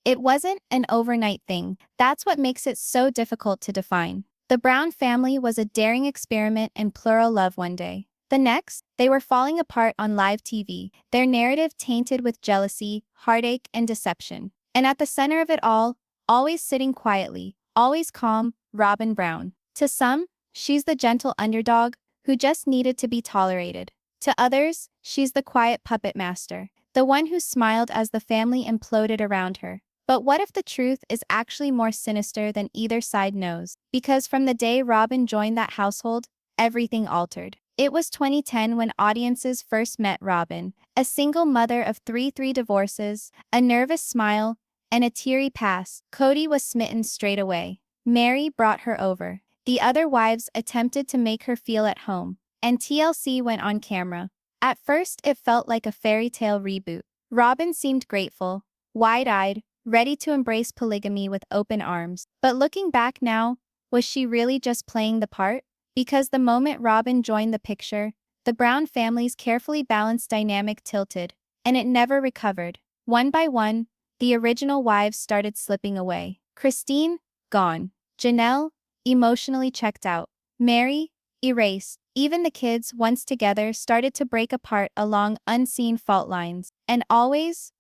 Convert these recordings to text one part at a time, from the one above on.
It wasn't an overnight thing. That's what makes it so difficult to define. The Brown family was a daring experiment in plural love one day. The next, they were falling apart on live TV, their narrative tainted with jealousy, heartache, and deception. And at the center of it all, always sitting quietly, always calm, Robyn Brown. To some, she's the gentle underdog who just needed to be tolerated. To others, she's the quiet puppet master, the one who smiled as the family imploded around her. But what if the truth is actually more sinister than either side knows? Because from the day Robyn joined that household, everything altered. It was 2010 when audiences first met Robyn, a single mother of three divorces, a nervous smile, and a teary past. Kody was smitten straight away. Meri brought her over. The other wives attempted to make her feel at home, and TLC went on camera. At first, it felt like a fairy tale reboot. Robyn seemed grateful, wide-eyed, ready to embrace polygamy with open arms. But looking back now, was she really just playing the part? Because the moment Robyn joined the picture, the Brown family's carefully balanced dynamic tilted, and it never recovered. One by one, the original wives started slipping away. Christine, gone. Janelle, emotionally checked out. Meri, erased. Even the kids, once together, started to break apart along unseen fault lines. And always,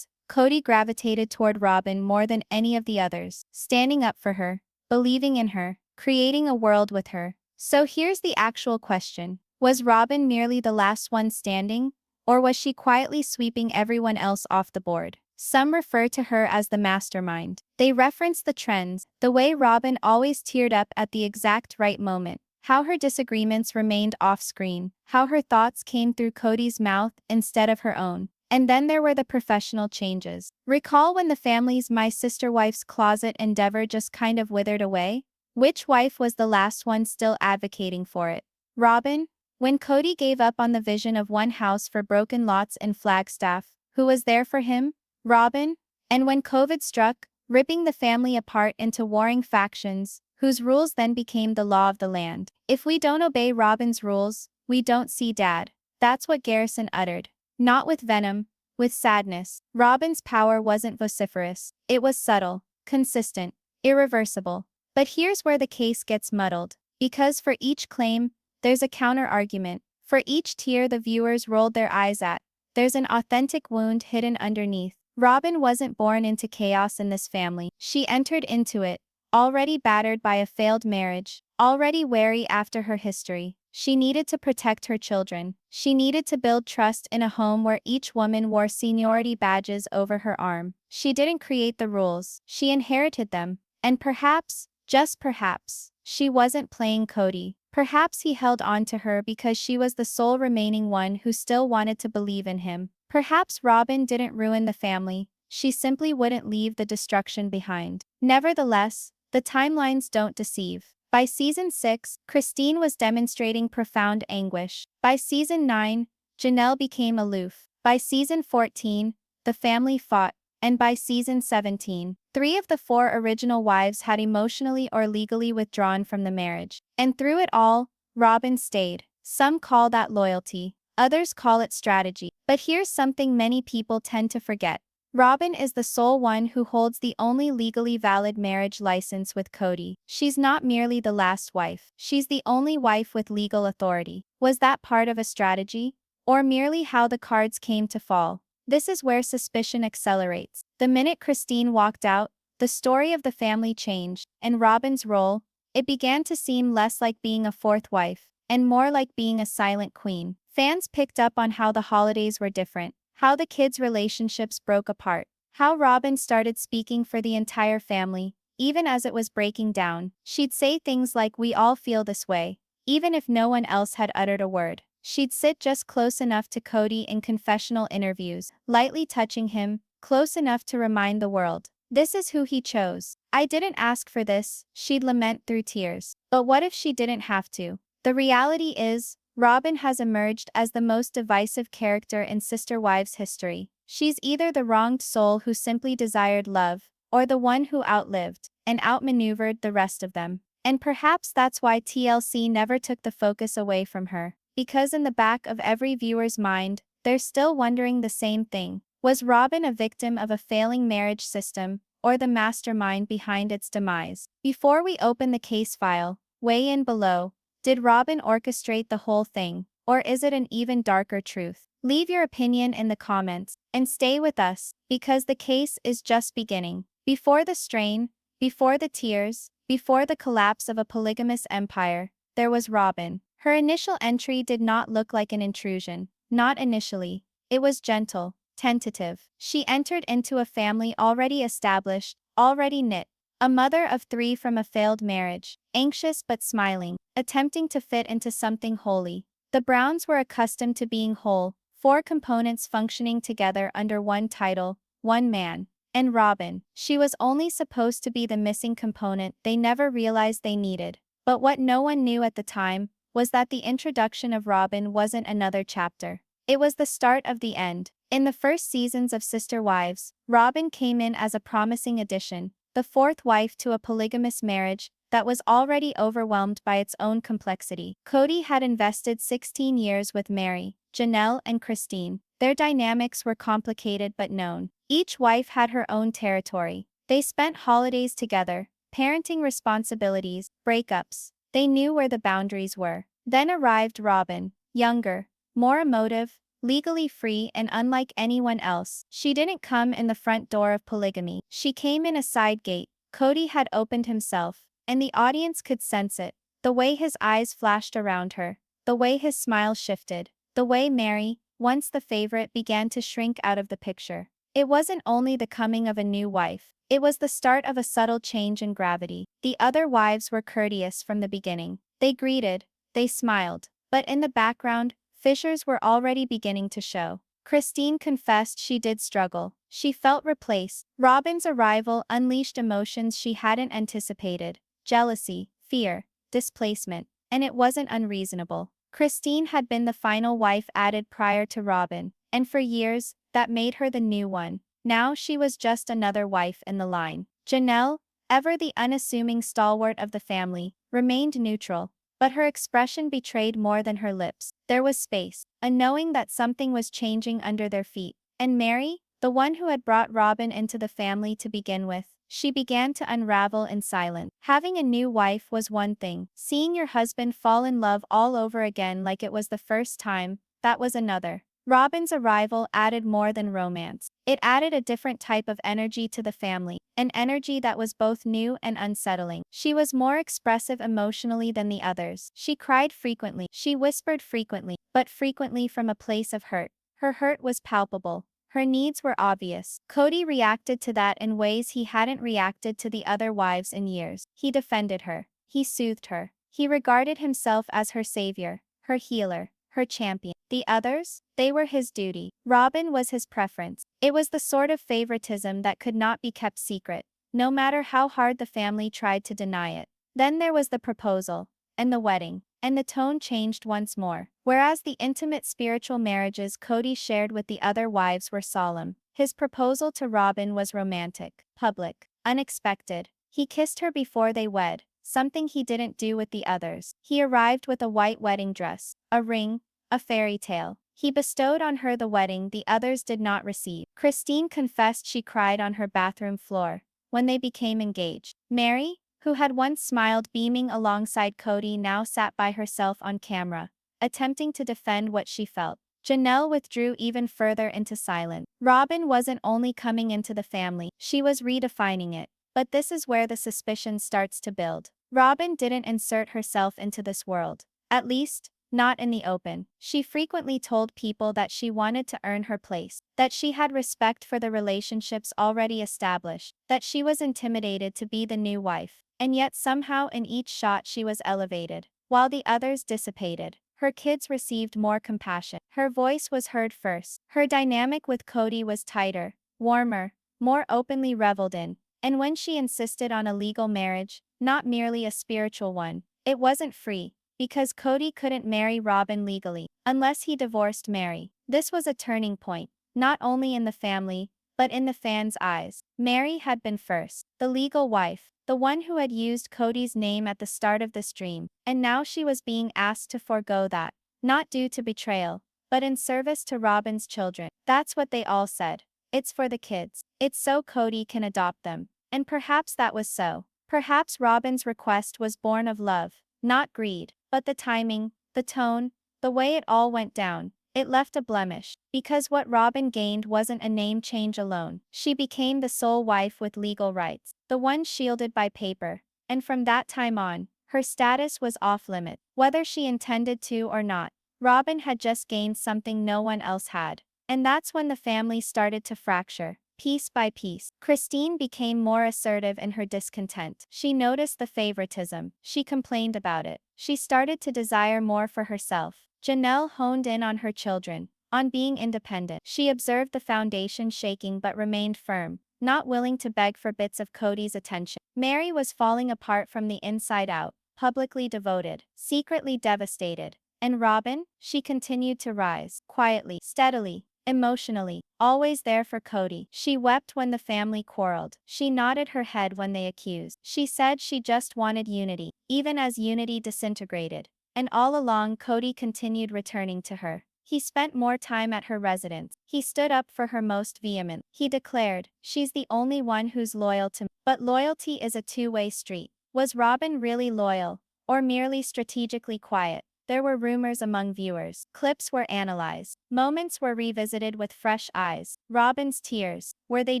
Kody gravitated toward Robyn more than any of the others, standing up for her, believing in her, creating a world with her. So here's the actual question. Was Robyn merely the last one standing, or was she quietly sweeping everyone else off the board? Some refer to her as the mastermind. They reference the trends, the way Robyn always teared up at the exact right moment, how her disagreements remained off-screen, how her thoughts came through Kody's mouth instead of her own. And then there were the professional changes. Recall when the family's My Sister Wife's closet endeavor just kind of withered away? Which wife was the last one still advocating for it? Robyn? When Kody gave up on the vision of one house for broken lots in Flagstaff, who was there for him? Robyn? And when COVID struck, ripping the family apart into warring factions, whose rules then became the law of the land. If we don't obey Robyn's rules, we don't see Dad. That's what Garrison uttered. Not with venom, with sadness. Robyn's power wasn't vociferous. It was subtle, consistent, irreversible. But here's where the case gets muddled. Because for each claim, there's a counter-argument. For each tear the viewers rolled their eyes at, there's an authentic wound hidden underneath. Robyn wasn't born into chaos in this family. She entered into it, already battered by a failed marriage, already wary after her history. She needed to protect her children. She needed to build trust in a home where each woman wore seniority badges over her arm. She didn't create the rules. She inherited them. And perhaps, just perhaps, she wasn't playing Kody. Perhaps he held on to her because she was the sole remaining one who still wanted to believe in him. Perhaps Robyn didn't ruin the family. She simply wouldn't leave the destruction behind. Nevertheless, the timelines don't deceive. By season 6, Christine was demonstrating profound anguish. By season 9, Janelle became aloof. By season 14, the family fought. And by season 17, 3 of the 4 original wives had emotionally or legally withdrawn from the marriage. And through it all, Robyn stayed. Some call that loyalty. Others call it strategy. But here's something many people tend to forget. Robyn is the sole one who holds the only legally valid marriage license with Kody. She's not merely the last wife. She's the only wife with legal authority. Was that part of a strategy? Or merely how the cards came to fall? This is where suspicion accelerates. The minute Christine walked out, the story of the family changed, and Robyn's role, it began to seem less like being a fourth wife, and more like being a silent queen. Fans picked up on how the holidays were different, how the kids' relationships broke apart, how Robyn started speaking for the entire family, even as it was breaking down. She'd say things like, "We all feel this way," even if no one else had uttered a word. She'd sit just close enough to Kody in confessional interviews, lightly touching him, close enough to remind the world, "This is who he chose. I didn't ask for this," she'd lament through tears. But what if she didn't have to? The reality is, Robyn has emerged as the most divisive character in Sister Wives history. She's either the wronged soul who simply desired love, or the one who outlived and outmaneuvered the rest of them. And perhaps that's why TLC never took the focus away from her. Because in the back of every viewer's mind, they're still wondering the same thing. Was Robyn a victim of a failing marriage system, or the mastermind behind its demise? Before we open the case file, weigh in below. Did Robyn orchestrate the whole thing, or is it an even darker truth? Leave your opinion in the comments, and stay with us, because the case is just beginning. Before the strain, before the tears, before the collapse of a polygamous empire, there was Robyn. Her initial entry did not look like an intrusion. Not initially. It was gentle, tentative. She entered into a family already established, already knit. A mother of 3 from a failed marriage, anxious but smiling, attempting to fit into something holy. The Browns were accustomed to being whole, 4 components functioning together under one title, one man. And Robyn, she was only supposed to be the missing component they never realized they needed. But what no one knew at the time was that the introduction of Robyn wasn't another chapter. It was the start of the end. In the first seasons of Sister Wives, Robyn came in as a promising addition, the 4th wife to a polygamous marriage that was already overwhelmed by its own complexity. Kody had invested 16 years with Meri, Janelle, and Christine. Their dynamics were complicated but known. Each wife had her own territory. They spent holidays together, parenting responsibilities, breakups. They knew where the boundaries were. Then arrived Robyn, younger, more emotive, legally free, and unlike anyone else. She didn't come in the front door of polygamy. She came in a side gate. Kody had opened himself, and the audience could sense it. The way his eyes flashed around her, the way his smile shifted, the way Meri, once the favorite, began to shrink out of the picture. It wasn't only the coming of a new wife. It was the start of a subtle change in gravity. The other wives were courteous from the beginning. They greeted, they smiled. But in the background, fissures were already beginning to show. Christine confessed she did struggle. She felt replaced. Robyn's arrival unleashed emotions she hadn't anticipated. Jealousy, fear, displacement. And it wasn't unreasonable. Christine had been the final wife added prior to Robyn, and for years, that made her the new one. Now she was just another wife in the line. Janelle, ever the unassuming stalwart of the family, remained neutral, but her expression betrayed more than her lips. There was space, a knowing that something was changing under their feet. And Meri, the one who had brought Robyn into the family to begin with, she began to unravel in silence. Having a new wife was one thing. Seeing your husband fall in love all over again like it was the first time, that was another. Robyn's arrival added more than romance. It added a different type of energy to the family, an energy that was both new and unsettling. She was more expressive emotionally than the others. She cried frequently. She whispered frequently, but frequently from a place of hurt. Her hurt was palpable. Her needs were obvious. Kody reacted to that in ways he hadn't reacted to the other wives in years. He defended her. He soothed her. He regarded himself as her savior, her healer, her champion. The others? They were his duty. Robyn was his preference. It was the sort of favoritism that could not be kept secret, no matter how hard the family tried to deny it. Then there was the proposal, and the wedding, and the tone changed once more. Whereas the intimate spiritual marriages Kody shared with the other wives were solemn, his proposal to Robyn was romantic, public, unexpected. He kissed her before they wed, something he didn't do with the others. He arrived with a white wedding dress, a ring, a fairy tale. He bestowed on her the wedding the others did not receive. Christine confessed she cried on her bathroom floor when they became engaged. Meri, who had once smiled beaming alongside Kody, now sat by herself on camera, attempting to defend what she felt. Janelle withdrew even further into silence. Robyn wasn't only coming into the family, she was redefining it. But this is where the suspicion starts to build. Robyn didn't insert herself into this world. At least, not in the open. She frequently told people that she wanted to earn her place, that she had respect for the relationships already established, that she was intimidated to be the new wife. And yet somehow in each shot she was elevated, while the others dissipated. Her kids received more compassion. Her voice was heard first. Her dynamic with Kody was tighter, warmer, more openly reveled in. And when she insisted on a legal marriage, not merely a spiritual one, it wasn't free. Because Kody couldn't marry Robyn legally, unless he divorced Meri. This was a turning point, not only in the family, but in the fans' eyes. Meri had been first, the legal wife, the one who had used Kody's name at the start of this dream, and now she was being asked to forego that, not due to betrayal, but in service to Robyn's children. That's what they all said. It's for the kids. It's so Kody can adopt them. And perhaps that was so. Perhaps Robyn's request was born of love, not greed. But the timing, the tone, the way it all went down, it left a blemish. Because what Robyn gained wasn't a name change alone. She became the sole wife with legal rights, the one shielded by paper. And from that time on, her status was off limit. Whether she intended to or not, Robyn had just gained something no one else had. And that's when the family started to fracture, piece by piece. Christine became more assertive in her discontent. She noticed the favoritism. She complained about it. She started to desire more for herself. Janelle honed in on her children, on being independent. She observed the foundation shaking but remained firm, not willing to beg for bits of Kody's attention. Meri was falling apart from the inside out, publicly devoted, secretly devastated. And Robyn, she continued to rise, quietly, steadily, emotionally, always there for Kody. She wept when the family quarreled. She nodded her head when they accused. She said she just wanted unity, even as unity disintegrated. And all along Kody continued returning to her. He spent more time at her residence. He stood up for her most vehement. He declared, "She's the only one who's loyal to me." But loyalty is a two-way street. Was Robyn really loyal, or merely strategically quiet? There were rumors among viewers. Clips were analyzed. Moments were revisited with fresh eyes. Robyn's tears, were they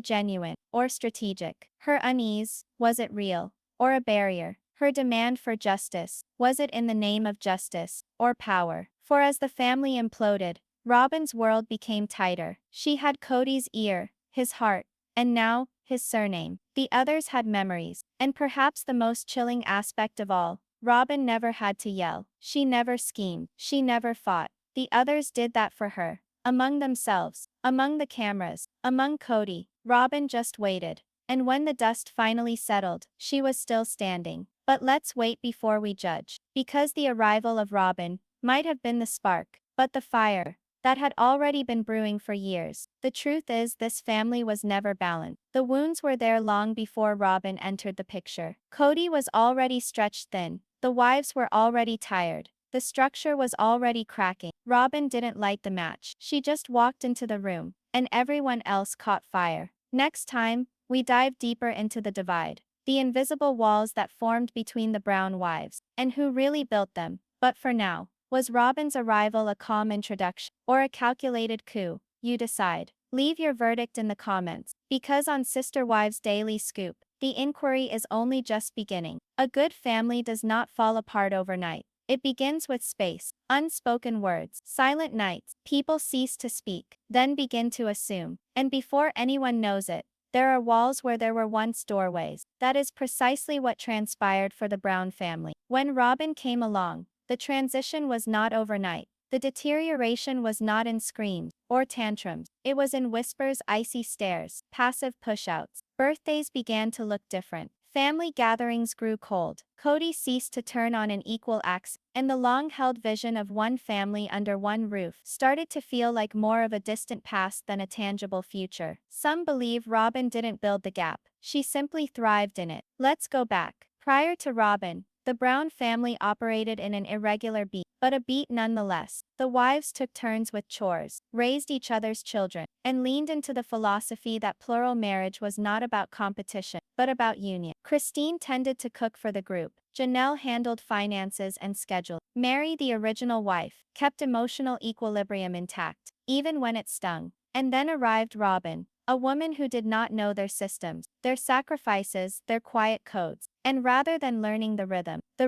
genuine, or strategic? Her unease, was it real, or a barrier? Her demand for justice, was it in the name of justice, or power? For as the family imploded, Robyn's world became tighter. She had Kody's ear, his heart, and now, his surname. The others had memories, and perhaps the most chilling aspect of all, Robyn never had to yell. She never schemed. She never fought. The others did that for her. Among themselves, among the cameras, among Kody, Robyn just waited. And when the dust finally settled, she was still standing. But let's wait before we judge. Because the arrival of Robyn might have been the spark, but the fire that had already been brewing for years. The truth is, this family was never balanced. The wounds were there long before Robyn entered the picture. Kody was already stretched thin. The wives were already tired. The structure was already cracking. Robyn didn't light the match. She just walked into the room, and everyone else caught fire. Next time, we dive deeper into the divide. The invisible walls that formed between the Brown wives, and who really built them. But for now, was Robyn's arrival a calm introduction, or a calculated coup? You decide. Leave your verdict in the comments, because on Sister Wives Daily Scoop, the inquiry is only just beginning. A good family does not fall apart overnight. It begins with space, unspoken words, silent nights. People cease to speak, then begin to assume. And before anyone knows it, there are walls where there were once doorways. That is precisely what transpired for the Brown family. When Robyn came along, the transition was not overnight. The deterioration was not in screams or tantrums. It was in whispers, icy stares, passive push-outs. Birthdays began to look different. Family gatherings grew cold. Kody ceased to turn on an equal axe, and the long-held vision of one family under one roof started to feel like more of a distant past than a tangible future. Some believe Robyn didn't build the gap. She simply thrived in it. Let's go back. Prior to Robyn, the Brown family operated in an irregular beat, but a beat nonetheless. The wives took turns with chores, raised each other's children, and leaned into the philosophy that plural marriage was not about competition, but about union. Christine tended to cook for the group. Janelle handled finances and schedule. Meri, the original wife, kept emotional equilibrium intact, even when it stung. And then arrived Robyn, a woman who did not know their systems, their sacrifices, their quiet codes. And rather than learning the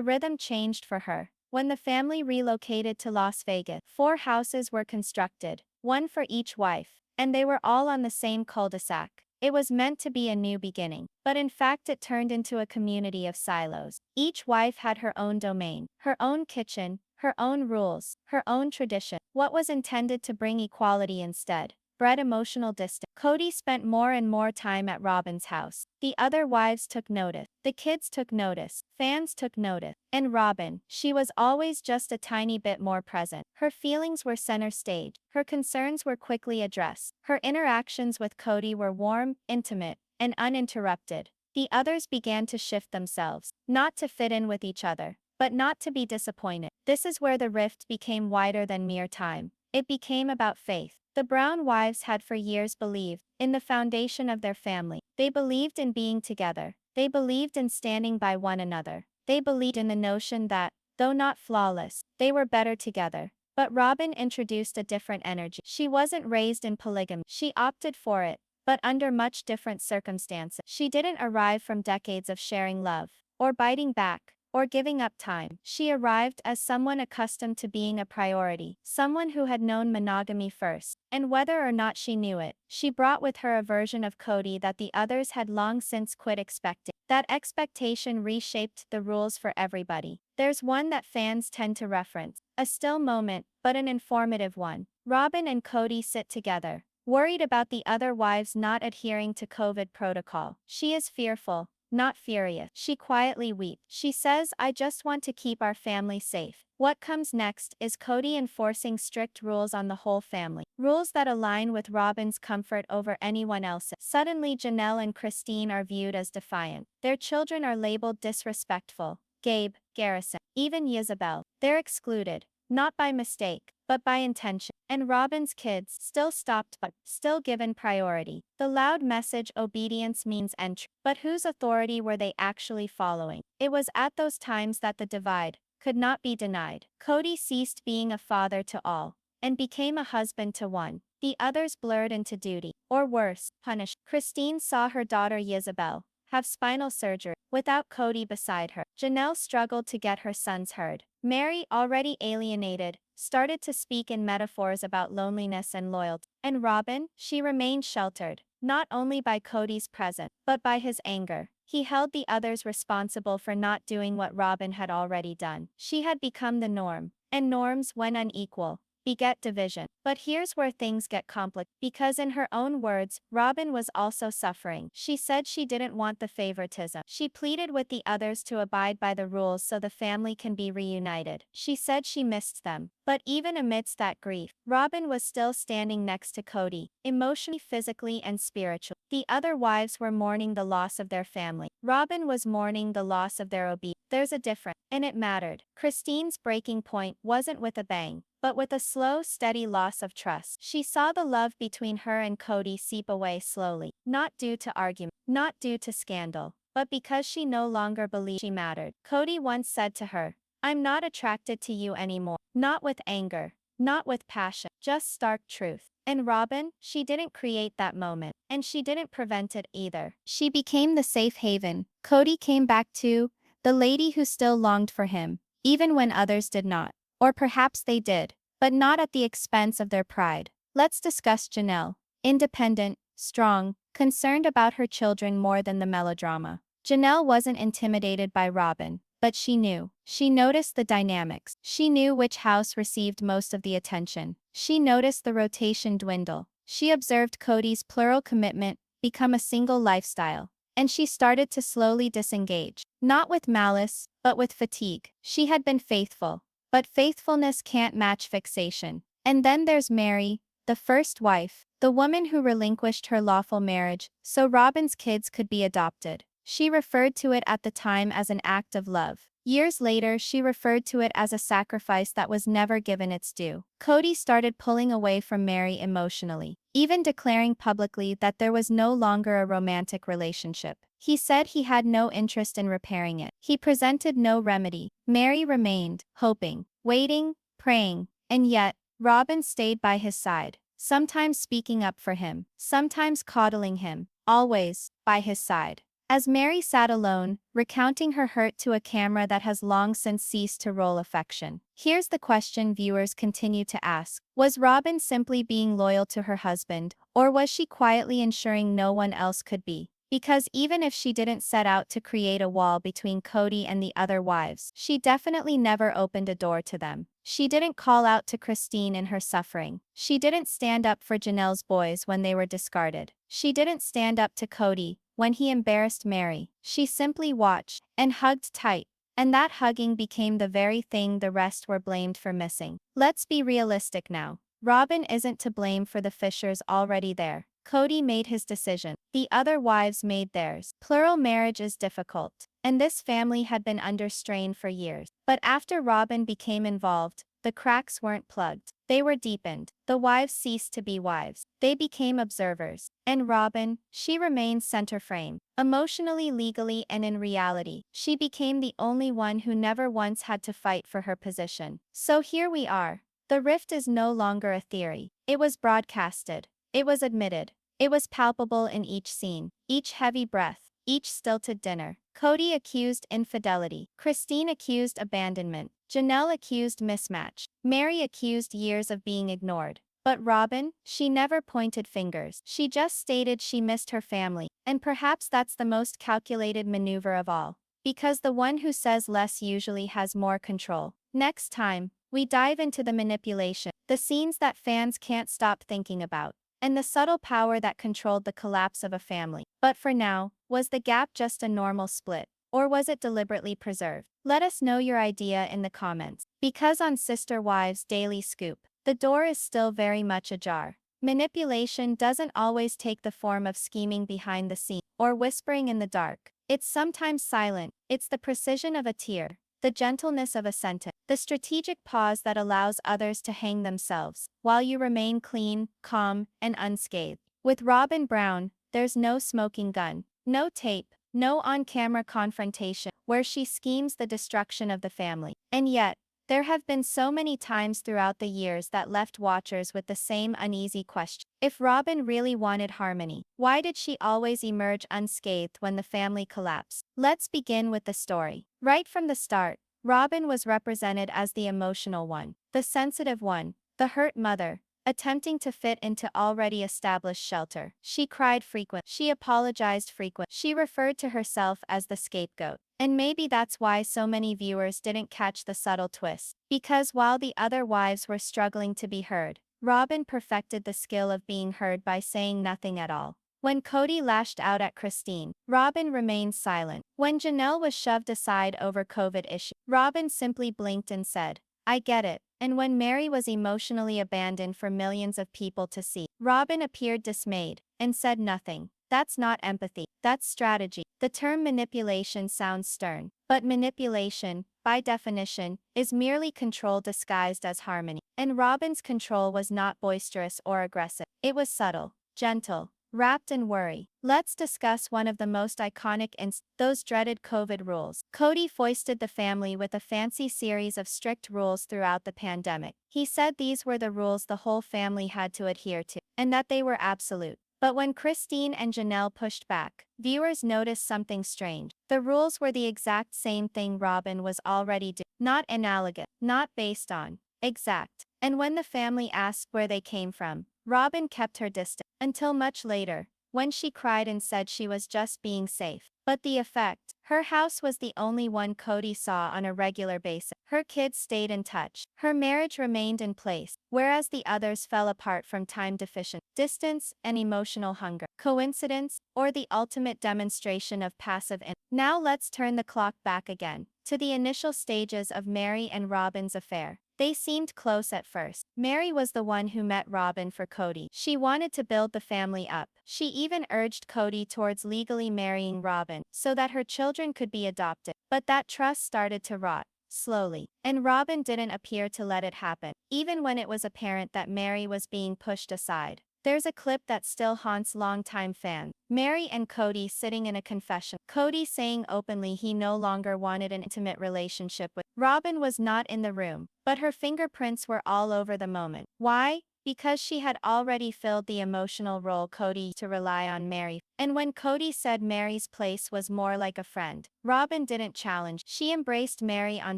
rhythm changed for her. When the family relocated to Las Vegas, 4 houses were constructed, one for each wife, and they were all on the same cul-de-sac. It was meant to be a new beginning, but in fact it turned into a community of silos. Each wife had her own domain, her own kitchen, her own rules, her own tradition. What was intended to bring equality instead bred emotional distance. Kody spent more and more time at Robyn's house. The other wives took notice. The kids took notice. Fans took notice. And Robyn, she was always just a tiny bit more present. Her feelings were center stage. Her concerns were quickly addressed. Her interactions with Kody were warm, intimate, and uninterrupted. The others began to shift themselves, not to fit in with each other, but not to be disappointed. This is where the rift became wider than mere time. It became about faith. The Brown wives had for years believed in the foundation of their family. They believed in being together. They believed in standing by one another. They believed in the notion that, though not flawless, they were better together. But Robyn introduced a different energy. She wasn't raised in polygamy. She opted for it, but under much different circumstances. She didn't arrive from decades of sharing love, or biting back, or giving up time. She arrived as someone accustomed to being a priority, someone who had known monogamy first. And whether or not she knew it, she brought with her a version of Kody that the others had long since quit expecting. That expectation reshaped the rules for everybody. There's one that fans tend to reference, a still moment, but an informative one. Robyn and Kody sit together, worried about the other wives not adhering to COVID protocol. She is fearful, not furious. She quietly weeps. She says, "I just want to keep our family safe." What comes next is Kody enforcing strict rules on the whole family. Rules that align with Robyn's comfort over anyone else's. Suddenly Janelle and Christine are viewed as defiant. Their children are labeled disrespectful. Gabe, Garrison, even Isabel. They're excluded, not by mistake, but by intention. And Robyn's kids, still stopped but still given priority. The loud message, obedience means entry. But whose authority were they actually following? It was at those times that the divide could not be denied. Kody ceased being a father to all, and became a husband to one. The others blurred into duty, or worse, punished. Christine saw her daughter Isabel have spinal surgery without Kody beside her. Janelle struggled to get her sons heard. Meri, already alienated, started to speak in metaphors about loneliness and loyalty. And Robyn, she remained sheltered, not only by Kody's presence, but by his anger. He held the others responsible for not doing what Robyn had already done. She had become the norm, and norms, when unequal, beget division. But here's where things get complicated, because in her own words, Robyn was also suffering. She said she didn't want the favoritism. She pleaded with the others to abide by the rules so the family can be reunited. She said she missed them. But even amidst that grief, Robyn was still standing next to Kody, emotionally, physically, and spiritually. The other wives were mourning the loss of their family. Robyn was mourning the loss of their obedience. There's a difference, and it mattered. Christine's breaking point wasn't with a bang, but with a slow, steady loss of trust. She saw the love between her and Kody seep away slowly, not due to argument, not due to scandal, but because she no longer believed she mattered. Kody once said to her, "I'm not attracted to you anymore." Not with anger, not with passion, just stark truth. And Robyn, she didn't create that moment, and she didn't prevent it either. She became the safe haven. Kody came back to the lady who still longed for him, even when others did not. Or perhaps they did, but not at the expense of their pride. Let's discuss Janelle. Independent, strong, concerned about her children more than the melodrama. Janelle wasn't intimidated by Robyn, but she knew. She noticed the dynamics. She knew which house received most of the attention. She noticed the rotation dwindle. She observed Kody's plural commitment become a single lifestyle. And she started to slowly disengage. Not with malice, but with fatigue. She had been faithful. But faithfulness can't match fixation. And then there's Meri, the first wife, the woman who relinquished her lawful marriage so Robyn's kids could be adopted. She referred to it at the time as an act of love. Years later, she referred to it as a sacrifice that was never given its due. Kody started pulling away from Meri emotionally, even declaring publicly that there was no longer a romantic relationship. He said he had no interest in repairing it. He presented no remedy. Meri remained, hoping, waiting, praying, and yet, Robyn stayed by his side, sometimes speaking up for him, sometimes coddling him, always by his side. As Meri sat alone, recounting her hurt to a camera that has long since ceased to roll affection, here's the question viewers continue to ask. Was Robyn simply being loyal to her husband, or was she quietly ensuring no one else could be? Because even if she didn't set out to create a wall between Kody and the other wives, she definitely never opened a door to them. She didn't call out to Christine in her suffering. She didn't stand up for Janelle's boys when they were discarded. She didn't stand up to Kody when he embarrassed Meri. She simply watched and hugged tight. And that hugging became the very thing the rest were blamed for missing. Let's be realistic now. Robyn isn't to blame for the fissures already there. Kody made his decision. The other wives made theirs. Plural marriage is difficult, and this family had been under strain for years. But after Robyn became involved, the cracks weren't plugged. They were deepened. The wives ceased to be wives. They became observers. And Robyn, she remained center frame. Emotionally, legally, and in reality, she became the only one who never once had to fight for her position. So here we are. The rift is no longer a theory. It was broadcasted. It was admitted. It was palpable in each scene, each heavy breath, each stilted dinner. Kody accused infidelity. Christine accused abandonment. Janelle accused mismatch. Meri accused years of being ignored. But Robyn, she never pointed fingers. She just stated she missed her family. And perhaps that's the most calculated maneuver of all. Because the one who says less usually has more control. Next time, we dive into the manipulation, the scenes that fans can't stop thinking about, and the subtle power that controlled the collapse of a family. But for now, was the gap just a normal split? Or was it deliberately preserved? Let us know your idea in the comments. Because on Sister Wives Daily Scoop, the door is still very much ajar. Manipulation doesn't always take the form of scheming behind the scenes or whispering in the dark. It's sometimes silent. It's the precision of a tear, the gentleness of a sentence, the strategic pause that allows others to hang themselves, while you remain clean, calm, and unscathed. With Robyn Brown, there's no smoking gun, no tape, no on-camera confrontation, where she schemes the destruction of the family. And yet, there have been so many times throughout the years that left watchers with the same uneasy question. If Robyn really wanted harmony, why did she always emerge unscathed when the family collapsed? Let's begin with the story. Right from the start, Robyn was represented as the emotional one, the sensitive one, the hurt mother, attempting to fit into already established shelter. She cried frequently. She apologized frequently. She referred to herself as the scapegoat. And maybe that's why so many viewers didn't catch the subtle twist. Because while the other wives were struggling to be heard, Robyn perfected the skill of being heard by saying nothing at all. When Kody lashed out at Christine, Robyn remained silent. When Janelle was shoved aside over COVID issues, Robyn simply blinked and said, "I get it." And when Meri was emotionally abandoned for millions of people to see, Robyn appeared dismayed and said nothing. That's not empathy, that's strategy. The term manipulation sounds stern, but manipulation, by definition, is merely control disguised as harmony. And Robyn's control was not boisterous or aggressive. It was subtle, gentle, wrapped in worry. Let's discuss one of the most iconic those dreaded COVID rules. Kody foisted the family with a fancy series of strict rules throughout the pandemic. He said these were the rules the whole family had to adhere to, and that they were absolute. But when Christine and Janelle pushed back, viewers noticed something strange. The rules were the exact same thing Robyn was already doing. Not analogous, not based on, exact. And when the family asked where they came from, Robyn kept her distance, until much later, when she cried and said she was just being safe. But the effect, her house was the only one Kody saw on a regular basis. Her kids stayed in touch. Her marriage remained in place, whereas the others fell apart from time deficiency, distance, and emotional hunger. Coincidence, or the ultimate demonstration of passive influence? Now let's turn the clock back again, to the initial stages of Meri and Robyn's affair. They seemed close at first. Meri was the one who met Robyn for Kody. She wanted to build the family up. She even urged Kody towards legally marrying Robyn, so that her children could be adopted. But that trust started to rot, slowly. And Robyn didn't appear to let it happen, even when it was apparent that Meri was being pushed aside. There's a clip that still haunts longtime fans. Meri and Kody sitting in a confession. Kody saying openly he no longer wanted an intimate relationship with Robyn. Was not in the room, but her fingerprints were all over the moment. Why? Because she had already filled the emotional role Kody to rely on Meri. And when Kody said Meri's place was more like a friend, Robyn didn't challenge. She embraced Meri on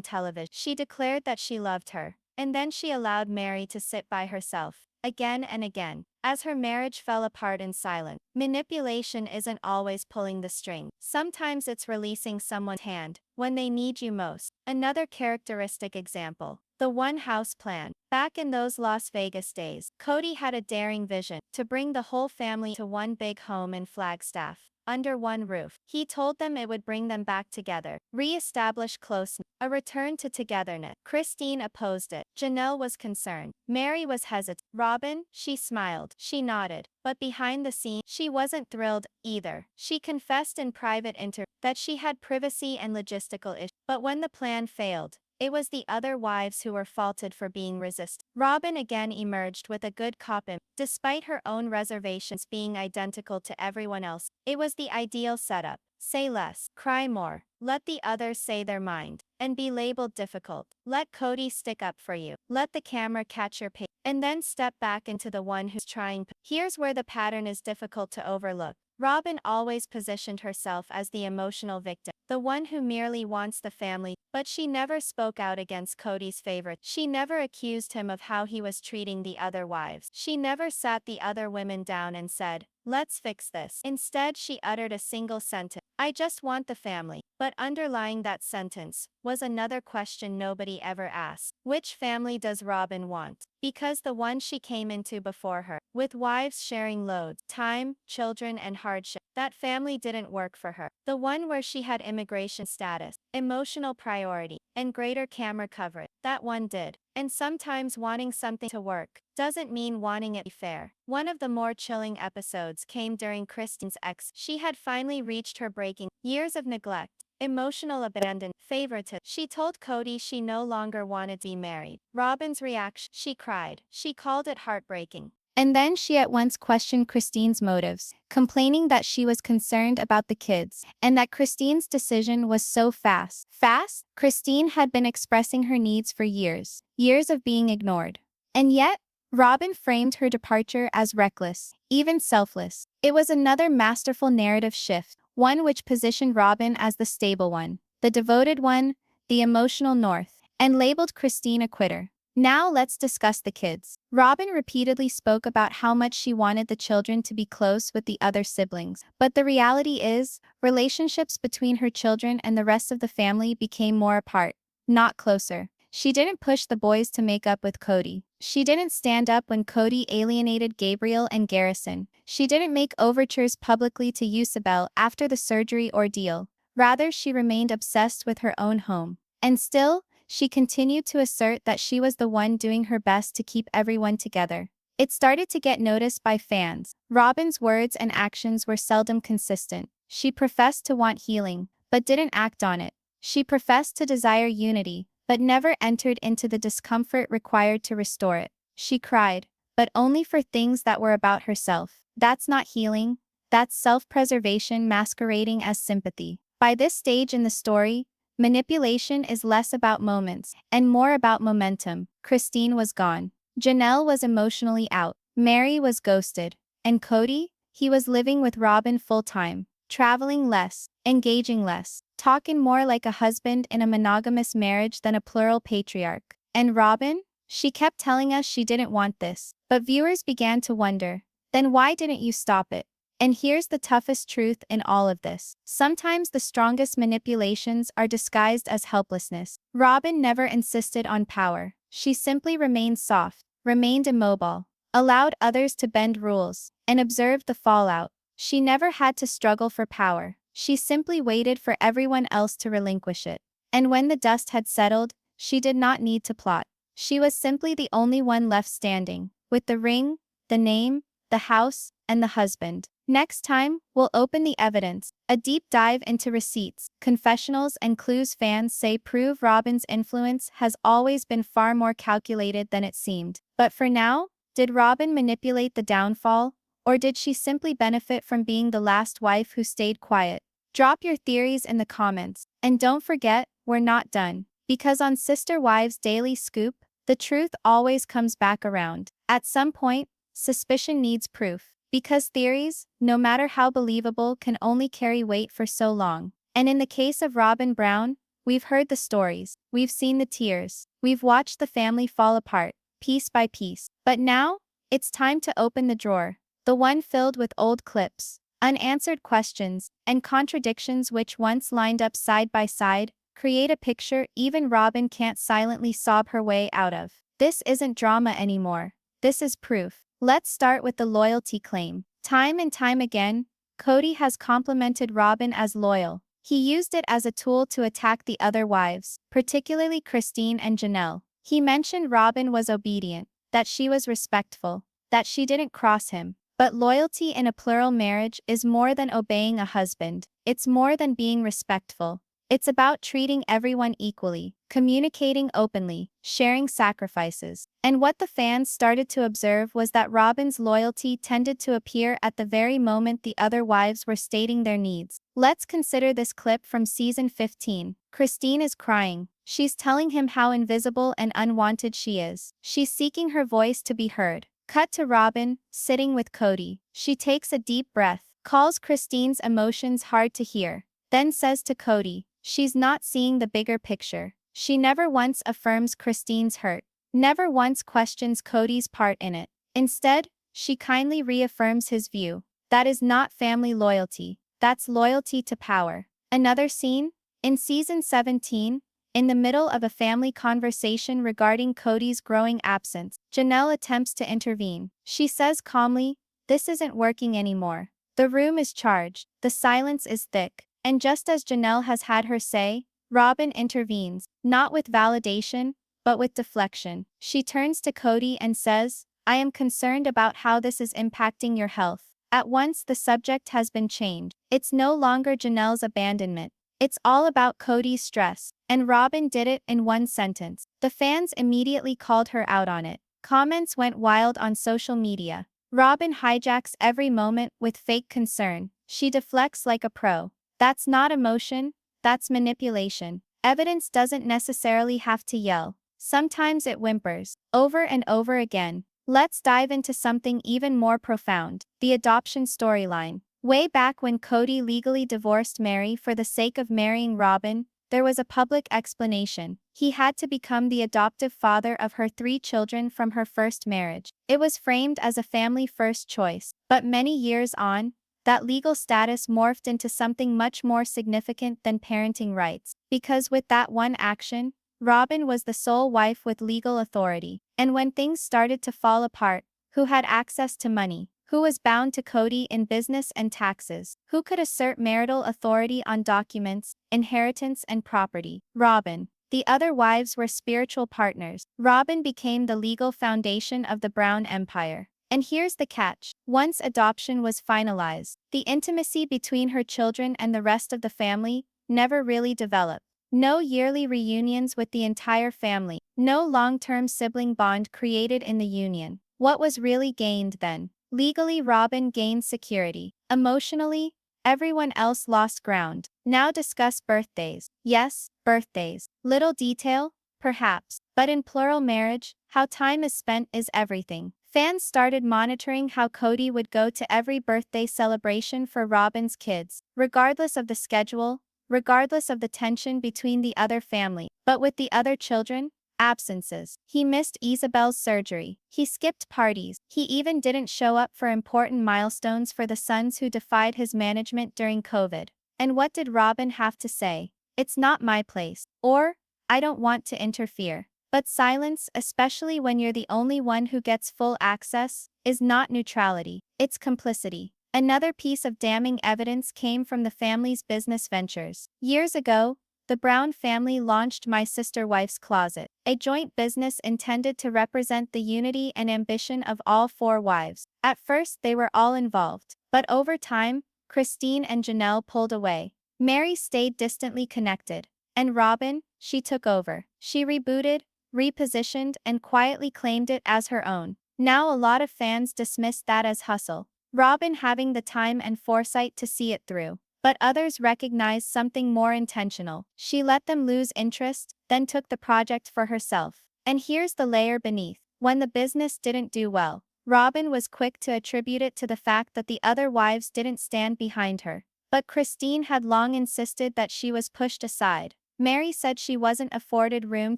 television. She declared that she loved her. And then she allowed Meri to sit by herself, again and again, as her marriage fell apart in silence. Manipulation isn't always pulling the string. Sometimes it's releasing someone's hand when they need you most. Another characteristic example, the one house plan. Back in those Las Vegas days, Kody had a daring vision to bring the whole family to one big home in Flagstaff, under one roof. He told them it would bring them back together, re-establish closeness, a return to togetherness. Christine opposed it. Janelle was concerned. Meri was hesitant. Robyn, she smiled. She nodded. But behind the scenes, she wasn't thrilled either. She confessed in private interviews that she had privacy and logistical issues. But when the plan failed, It was the other wives who were faulted for being resistant. Robyn again emerged with a good cop image. Despite her own reservations being identical to everyone else, it was the ideal setup. Say less, cry more, let the others say their mind, and be labeled difficult. Let Kody stick up for you. Let the camera catch your pace, and then step back into the one who's trying. Here's where the pattern is difficult to overlook. Robyn always positioned herself as the emotional victim, the one who merely wants the family, but she never spoke out against Kody's favorite. She never accused him of how he was treating the other wives. She never sat the other women down and said, "Let's fix this." Instead, she uttered a single sentence, "I just want the family." But underlying that sentence was another question nobody ever asked. Which family does Robyn want? Because the one she came into before her, with wives sharing loads, time, children, and hardship, that family didn't work for her. The one where she had immigration status, emotional priority, and greater camera coverage, that one did. And sometimes wanting something to work doesn't mean wanting it fair. One of the more chilling episodes came during Christine's ex. She had finally reached her breaking years of neglect, emotional abandon, favoritism. She told Kody she no longer wanted to be married. Robyn's reaction: she cried. She called it heartbreaking. And then she at once questioned Christine's motives, complaining that she was concerned about the kids, and that Christine's decision was so fast. Fast? Christine had been expressing her needs for years, years of being ignored. And yet, Robyn framed her departure as reckless, even selfless. It was another masterful narrative shift, one which positioned Robyn as the stable one, the devoted one, the emotional north, and labeled Christine a quitter. Now let's discuss the kids. Robyn repeatedly spoke about how much she wanted the children to be close with the other siblings, but the reality is, relationships between her children and the rest of the family became more apart, not closer. She didn't push the boys to make up with Kody. She didn't stand up when Kody alienated Gabriel and Garrison. She didn't make overtures publicly to Isabel after the surgery ordeal. Rather, she remained obsessed with her own home. And still, she continued to assert that she was the one doing her best to keep everyone together. It started to get noticed by fans. Robyn's words and actions were seldom consistent. She professed to want healing, but didn't act on it. She professed to desire unity, but never entered into the discomfort required to restore it. She cried, but only for things that were about herself. That's not healing. That's self-preservation masquerading as sympathy. By this stage in the story, manipulation is less about moments and more about momentum. Christine was gone. Janelle was emotionally out. Meri was ghosted. And Kody? He was living with Robyn full-time, traveling less, engaging less, talking more like a husband in a monogamous marriage than a plural patriarch. And Robyn? She kept telling us she didn't want this. But viewers began to wonder, then why didn't you stop it? And here's the toughest truth in all of this. Sometimes the strongest manipulations are disguised as helplessness. Robyn never insisted on power. She simply remained soft, remained immobile, allowed others to bend rules, and observed the fallout. She never had to struggle for power. She simply waited for everyone else to relinquish it. And when the dust had settled, she did not need to plot. She was simply the only one left standing, with the ring, the name, the house, and the husband. Next time, we'll open the evidence, a deep dive into receipts, confessionals, and clues fans say prove Robyn's influence has always been far more calculated than it seemed. But for now, did Robyn manipulate the downfall, or did she simply benefit from being the last wife who stayed quiet? Drop your theories in the comments, and don't forget, we're not done. Because on Sister Wives Daily Scoop, the truth always comes back around. At some point, suspicion needs proof. Because theories, no matter how believable, can only carry weight for so long. And in the case of Robyn Brown, we've heard the stories, we've seen the tears, we've watched the family fall apart, piece by piece. But now, it's time to open the drawer, the one filled with old clips, unanswered questions, and contradictions which once lined up side by side, create a picture even Robyn can't silently sob her way out of. This isn't drama anymore. This is proof. Let's start with the loyalty claim. Time and time again, Kody has complimented Robyn as loyal. He used it as a tool to attack the other wives, particularly Christine and Janelle. He mentioned Robyn was obedient, that she was respectful, that she didn't cross him. But loyalty in a plural marriage is more than obeying a husband. It's more than being respectful. It's about treating everyone equally, communicating openly, sharing sacrifices. And what the fans started to observe was that Robyn's loyalty tended to appear at the very moment the other wives were stating their needs. Let's consider this clip from season 15. Christine is crying. She's telling him how invisible and unwanted she is. She's seeking her voice to be heard. Cut to Robyn, sitting with Kody. She takes a deep breath, calls Christine's emotions hard to hear, then says to Kody, she's not seeing the bigger picture. She never once affirms Christine's hurt, never once questions Kody's part in it. Instead, she kindly reaffirms his view. That is not family loyalty, that's loyalty to power. Another scene? In season 17, in the middle of a family conversation regarding Kody's growing absence, Janelle attempts to intervene. She says calmly, "This isn't working anymore. The room is charged, the silence is thick." And just as Janelle has had her say, Robyn intervenes, not with validation, but with deflection. She turns to Kody and says, "I am concerned about how this is impacting your health." At once the subject has been changed. It's no longer Janelle's abandonment. It's all about Kody's stress. And Robyn did it in one sentence. The fans immediately called her out on it. Comments went wild on social media. Robyn hijacks every moment with fake concern. She deflects like a pro. That's not emotion, that's manipulation. Evidence doesn't necessarily have to yell. Sometimes it whimpers, over and over again. Let's dive into something even more profound, the adoption storyline. Way back when Kody legally divorced Meri for the sake of marrying Robyn, there was a public explanation. He had to become the adoptive father of her 3 children from her first marriage. It was framed as a family-first choice, but many years on, that legal status morphed into something much more significant than parenting rights. Because with that one action, Robyn was the sole wife with legal authority. And when things started to fall apart, who had access to money? Who was bound to Kody in business and taxes? Who could assert marital authority on documents, inheritance and property? Robyn. The other wives were spiritual partners. Robyn became the legal foundation of the Brown Empire. And here's the catch. Once adoption was finalized, the intimacy between her children and the rest of the family never really developed. No yearly reunions with the entire family. No long-term sibling bond created in the union. What was really gained then? Legally, Robyn gained security. Emotionally, everyone else lost ground. Now discuss birthdays. Yes, birthdays. Little detail? Perhaps. But in plural marriage, how time is spent is everything. Fans started monitoring how Kody would go to every birthday celebration for Robyn's kids, regardless of the schedule, regardless of the tension between the other family. But with the other children, absences. He missed Isabel's surgery. He skipped parties. He even didn't show up for important milestones for the sons who defied his management during COVID. And what did Robyn have to say? "It's not my place," or "I don't want to interfere." But silence, especially when you're the only one who gets full access, is not neutrality, it's complicity. Another piece of damning evidence came from the family's business ventures. Years ago, the Brown family launched My Sister Wife's Closet, a joint business intended to represent the unity and ambition of all 4 wives. At first they were all involved, but over time, Christine and Janelle pulled away. Meri stayed distantly connected. And Robyn, she took over. She rebooted, repositioned, and quietly claimed it as her own. Now a lot of fans dismissed that as hustle, Robyn having the time and foresight to see it through. But others recognized something more intentional. She let them lose interest, then took the project for herself. And here's the layer beneath. When the business didn't do well, Robyn was quick to attribute it to the fact that the other wives didn't stand behind her. But Christine had long insisted that she was pushed aside. Meri said she wasn't afforded room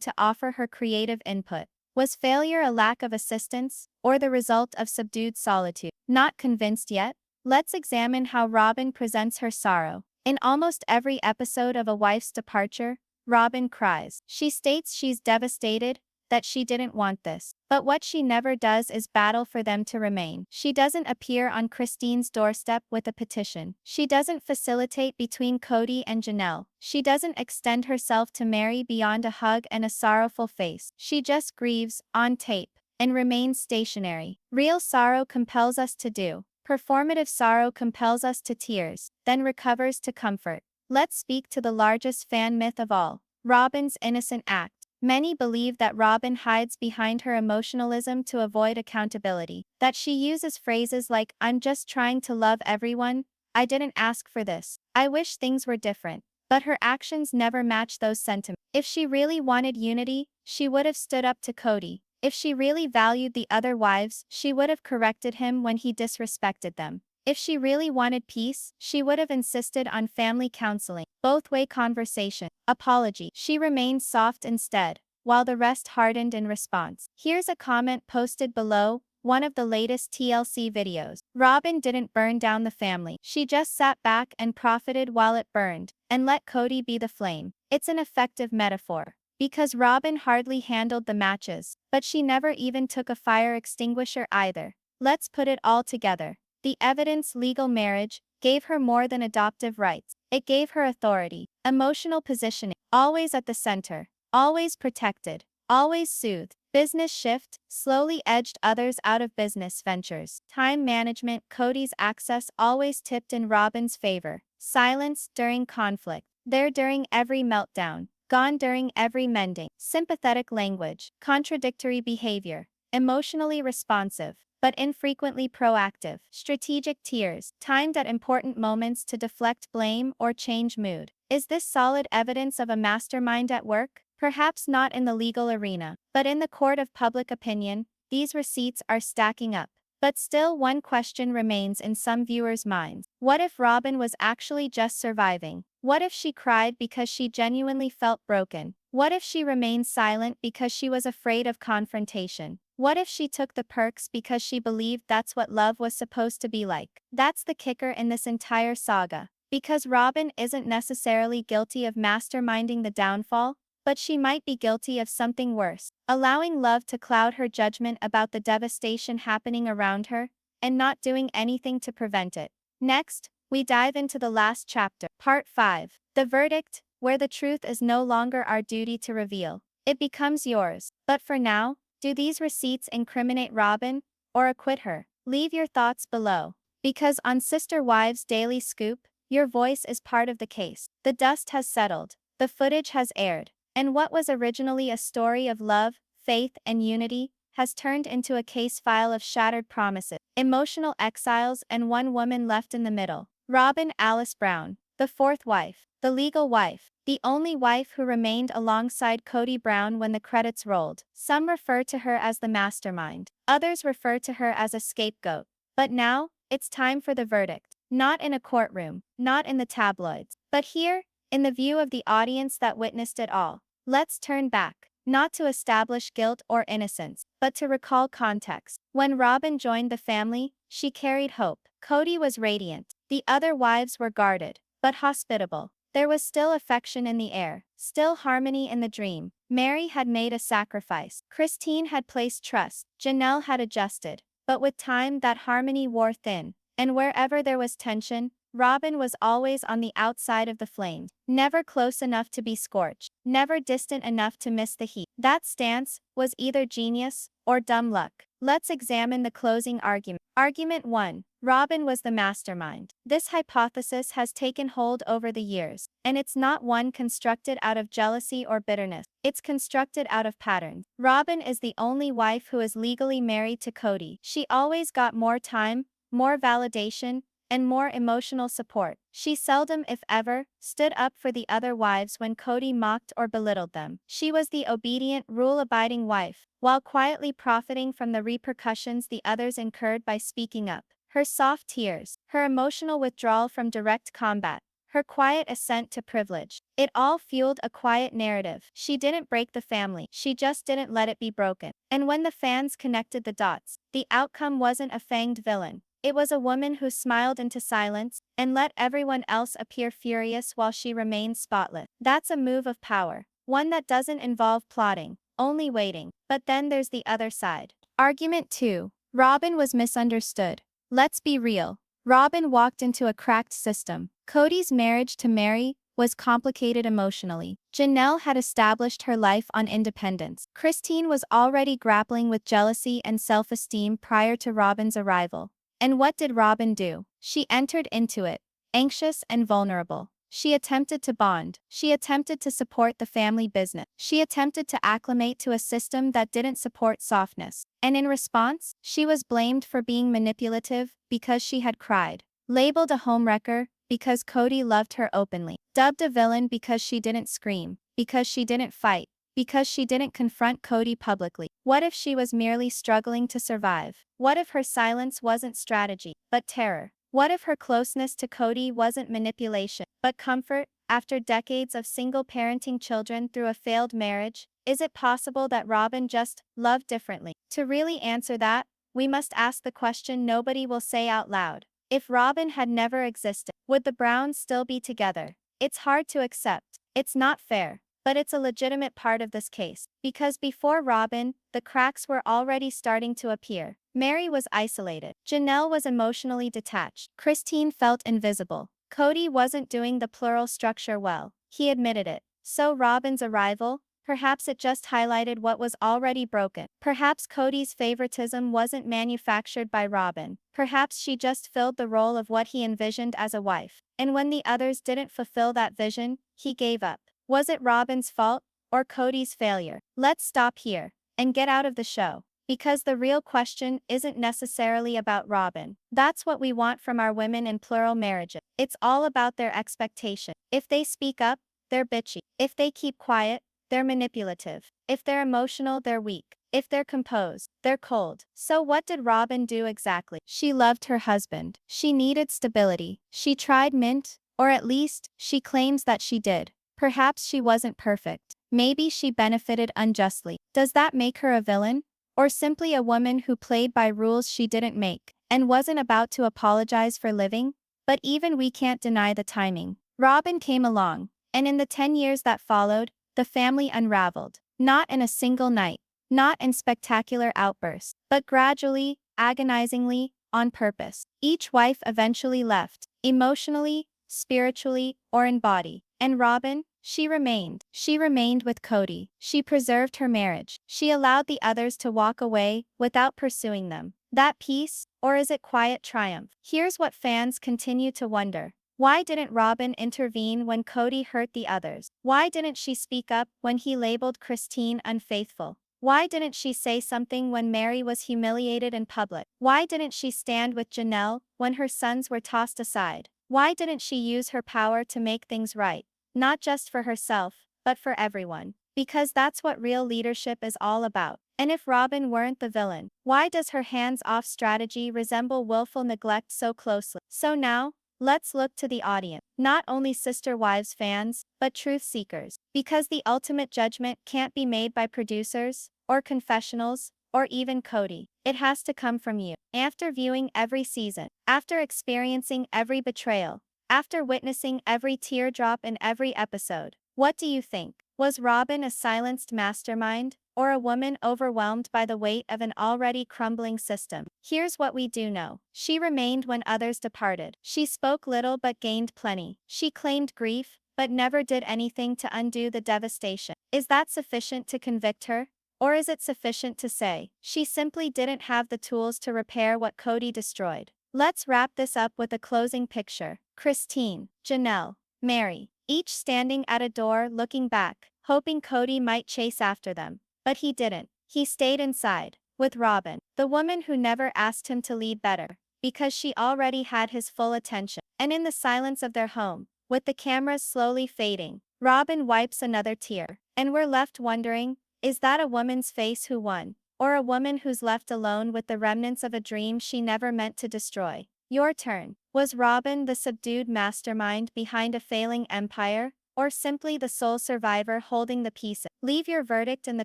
to offer her creative input. Was failure a lack of assistance, or the result of subdued solitude? Not convinced yet? Let's examine how Robyn presents her sorrow. In almost every episode of A Wife's Departure, Robyn cries. She states she's devastated, that she didn't want this. But what she never does is battle for them to remain. She doesn't appear on Christine's doorstep with a petition. She doesn't facilitate between Kody and Janelle. She doesn't extend herself to Meri beyond a hug and a sorrowful face. She just grieves, on tape, and remains stationary. Real sorrow compels us to do. Performative sorrow compels us to tears, then recovers to comfort. let's speak to the largest fan myth of all, Robyn's innocent act. Many believe that Robyn hides behind her emotionalism to avoid accountability, that she uses phrases like, "I'm just trying to love everyone, I didn't ask for this, I wish things were different." But her actions never match those sentiments. If she really wanted unity, she would have stood up to Kody. If she really valued the other wives, she would have corrected him when he disrespected them. If she really wanted peace, she would have insisted on family counseling, both-way conversation, apology. She remained soft instead, while the rest hardened in response. Here's a comment posted below, one of the latest TLC videos. Robyn didn't burn down the family. She just sat back and profited while it burned, and let Kody be the flame. It's an effective metaphor, because Robyn hardly handled the matches, but she never even took a fire extinguisher either. Let's put it all together. The evidence legal marriage gave her more than adoptive rights. It gave her authority, emotional positioning, always at the center, always protected, always soothed. Business shift slowly edged others out of business ventures. Time management, Kody's access always tipped in Robyn's favor. Silence during conflict, there during every meltdown, gone during every mending. Sympathetic language, contradictory behavior, emotionally responsive, but infrequently proactive. Strategic tears, timed at important moments to deflect blame or change mood. Is this solid evidence of a mastermind at work? Perhaps not in the legal arena, but in the court of public opinion, these receipts are stacking up. But still, one question remains in some viewers' minds. What if Robyn was actually just surviving? What if she cried because she genuinely felt broken? What if she remained silent because she was afraid of confrontation? What if she took the perks because she believed that's what love was supposed to be like? That's the kicker in this entire saga. Because Robyn isn't necessarily guilty of masterminding the downfall, but she might be guilty of something worse, allowing love to cloud her judgment about the devastation happening around her, and not doing anything to prevent it. Next, we dive into the last chapter, Part 5, the verdict, where the truth is no longer our duty to reveal. It becomes yours. But for now, do these receipts incriminate Robyn, or acquit her? Leave your thoughts below. Because on Sister Wives Daily Scoop, your voice is part of the case. The dust has settled, the footage has aired, and what was originally a story of love, faith, and unity has turned into a case file of shattered promises, emotional exiles, and one woman left in the middle. Robyn Alice Brown, the fourth wife, the legal wife, the only wife who remained alongside Kody Brown when the credits rolled. Some refer to her as the mastermind, others refer to her as a scapegoat. But now, it's time for the verdict. Not in a courtroom, not in the tabloids, but here, in the view of the audience that witnessed it all. Let's turn back, not to establish guilt or innocence, but to recall context. When Robyn joined the family, she carried hope. Kody was radiant. The other wives were guarded, but hospitable. There was still affection in the air, still harmony in the dream. Meri had made a sacrifice. Christine had placed trust. Janelle had adjusted. But with time, that harmony wore thin. And wherever there was tension, Robyn was always on the outside of the flames, never close enough to be scorched, never distant enough to miss the heat. That stance was either genius or dumb luck. Let's examine the closing argument. Argument 1. Robyn was the mastermind. This hypothesis has taken hold over the years, and it's not one constructed out of jealousy or bitterness. It's constructed out of patterns. Robyn is the only wife who is legally married to Kody. She always got more time, more validation, and more emotional support. She seldom, if ever, stood up for the other wives when Kody mocked or belittled them. She was the obedient, rule-abiding wife, while quietly profiting from the repercussions the others incurred by speaking up. Her soft tears, her emotional withdrawal from direct combat, her quiet ascent to privilege. It all fueled a quiet narrative. She didn't break the family, she just didn't let it be broken. And when the fans connected the dots, the outcome wasn't a fanged villain. It was a woman who smiled into silence and let everyone else appear furious while she remained spotless. That's a move of power, one that doesn't involve plotting, only waiting. But then there's the other side. Argument 2. Robyn was misunderstood. Let's be real. Robyn walked into a cracked system. Kody's marriage to Meri was complicated emotionally. Janelle had established her life on independence. Christine was already grappling with jealousy and self-esteem prior to Robyn's arrival. And what did Robyn do? She entered into it, anxious and vulnerable. She attempted to bond. She attempted to support the family business. She attempted to acclimate to a system that didn't support softness. And in response, she was blamed for being manipulative because she had cried. Labeled a homewrecker because Kody loved her openly. Dubbed a villain because she didn't scream, because she didn't fight, because she didn't confront Kody publicly. What if she was merely struggling to survive? What if her silence wasn't strategy, but terror? What if her closeness to Kody wasn't manipulation, but comfort? After decades of single parenting children through a failed marriage, is it possible that Robyn just loved differently? To really answer that, we must ask the question nobody will say out loud. If Robyn had never existed, would the Browns still be together? It's hard to accept. It's not fair. But it's a legitimate part of this case. Because before Robyn, the cracks were already starting to appear. Meri was isolated. Janelle was emotionally detached. Christine felt invisible. Kody wasn't doing the plural structure well. He admitted it. So Robyn's arrival, perhaps it just highlighted what was already broken. Perhaps Kody's favoritism wasn't manufactured by Robyn. Perhaps she just filled the role of what he envisioned as a wife. And when the others didn't fulfill that vision, he gave up. Was it Robyn's fault, or Kody's failure? Let's stop here, and get out of the show. Because the real question isn't necessarily about Robyn. That's what we want from our women in plural marriages. It's all about their expectation. If they speak up, they're bitchy. If they keep quiet, they're manipulative. If they're emotional, they're weak. If they're composed, they're cold. So what did Robyn do exactly? She loved her husband. She needed stability. She tried mint, or at least, she claims that she did. Perhaps she wasn't perfect. Maybe she benefited unjustly. Does that make her a villain? Or simply a woman who played by rules she didn't make, and wasn't about to apologize for living? But even we can't deny the timing. Robyn came along, and in the 10 years that followed, the family unraveled. Not in a single night, not in spectacular outbursts, but gradually, agonizingly, on purpose. Each wife eventually left, emotionally, spiritually, or in body. And Robyn? She remained. She remained with Kody. She preserved her marriage. She allowed the others to walk away without pursuing them. That peace, or is it quiet triumph? Here's what fans continue to wonder. Why didn't Robyn intervene when Kody hurt the others? Why didn't she speak up when he labeled Christine unfaithful? Why didn't she say something when Meri was humiliated in public? Why didn't she stand with Janelle when her sons were tossed aside? Why didn't she use her power to make things right? Not just for herself, but for everyone. Because that's what real leadership is all about. And if Robyn weren't the villain, why does her hands-off strategy resemble willful neglect so closely? So now, let's look to the audience. Not only Sister Wives fans, but truth seekers. Because the ultimate judgment can't be made by producers, or confessionals, or even Kody. It has to come from you. After viewing every season, after experiencing every betrayal, after witnessing every teardrop in every episode, what do you think? Was Robyn a silenced mastermind, or a woman overwhelmed by the weight of an already crumbling system? Here's what we do know. She remained when others departed. She spoke little but gained plenty. She claimed grief, but never did anything to undo the devastation. Is that sufficient to convict her? Or is it sufficient to say, she simply didn't have the tools to repair what Kody destroyed? Let's wrap this up with a closing picture. Christine, Janelle, Meri, each standing at a door looking back, hoping Kody might chase after them. But he didn't. He stayed inside, with Robyn, the woman who never asked him to lead better, because she already had his full attention. And in the silence of their home, with the cameras slowly fading, Robyn wipes another tear. And we're left wondering, is that a woman's face who won? Or a woman who's left alone with the remnants of a dream she never meant to destroy? Your turn. Was Robyn the subdued mastermind behind a failing empire, or simply the sole survivor holding the pieces? Leave your verdict in the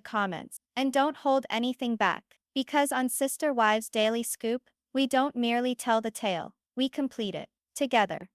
comments, and don't hold anything back, because on Sister Wives Daily Scoop, we don't merely tell the tale, we complete it together.